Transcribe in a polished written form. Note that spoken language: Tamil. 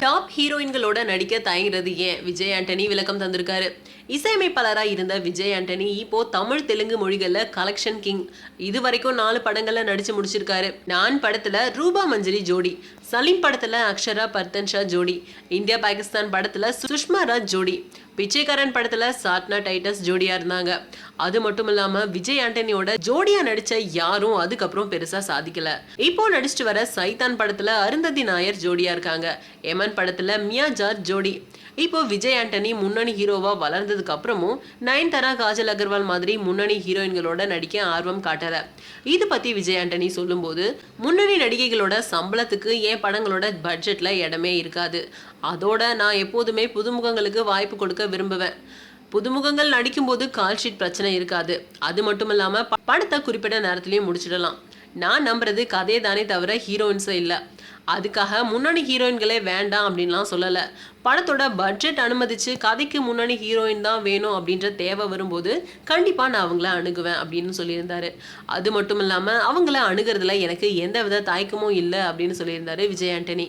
டாப் ஹீரோயின்களோட நடிக்க தயங்குறது ஏன்? விஜய் ஆண்டனி விளக்கம் தந்திருக்காரு. இசையமைப்பாளராக இருந்த விஜய் ஆண்டனி இப்போ தமிழ் தெலுங்கு மொழிகள்ல கலெக்ஷன் கிங். இது வரைக்கும் 4 படங்கள்ல நடிச்சு முடிச்சிருக்காரு. நான் படத்துல ரூபா மஞ்சரி ஜோடி, சலீம் படத்துல அக்ஷரா பர்தன்ஷா ஜோடி, இந்தியா பாகிஸ்தான் படத்துல சுஷ்மா ராஜ் ஜோடி, பிச்சைக்காரன் படத்துல சாட்னா டைட்டஸ் ஜோடியா இருந்தாங்க. அது மட்டும் இல்லாம விஜய் ஆண்டனியோட ஜோடியா நடிச்ச யாரும் அதுக்கப்புறம் பெருசா சாதிக்கல. இப்போ நடிச்சிட்டு வர சைதான் படத்துல அருந்ததி நாயர் ஜோடியா இருக்காங்க. எமன் படத்துல மியா ஜார்ஜ் ஜோடி. இப்போ விஜய் ஆண்டனி முன்னணி ஹீரோவா வளர்ந்ததுக்கு அப்புறமும் நயன்தாரா, காஜல் அகர்வால் மாதிரி முன்னணி ஹீரோயின்களோட நடிக்க ஆர்வம் காட்டல. இது பத்தி விஜய் ஆண்டனி சொல்லும்போது, முன்னணி நடிகைகளோட சம்பளத்துக்கு என் படங்களோட பட்ஜெட்ல இடமே இருக்காது. அதோட நான் எப்போதுமே புதுமுகங்களுக்கு வாய்ப்பு கொடுக்க விரும்புவேன். புதுமுகங்கள் நடிக்கும்போது கால் ஷீட் பிரச்சனை இருக்காது. அது மட்டும் இல்லாம படத்தை குறிப்பிட்ட நேரத்திலையும் முடிச்சிடலாம். நான் நம்புறது கதையை தானே தவிர ஹீரோயின்ஸை இல்லை. அதுக்காக முன்னணி ஹீரோயின்களே வேண்டாம் அப்படின்லாம் சொல்லலை. படத்தோட பட்ஜெட் அனுமதிச்சு கதைக்கு முன்னணி ஹீரோயின் தான் வேணும் அப்படின்ற தேவை வரும்போது கண்டிப்பாக நான் அவங்கள அணுகுவேன் அப்படின்னு சொல்லியிருந்தாரு. அது மட்டும் இல்லாமல் அவங்கள அணுகிறதுல எனக்கு எந்த வித தயக்கமும் இல்லை அப்படின்னு சொல்லியிருந்தாரு விஜய் ஆண்டனி.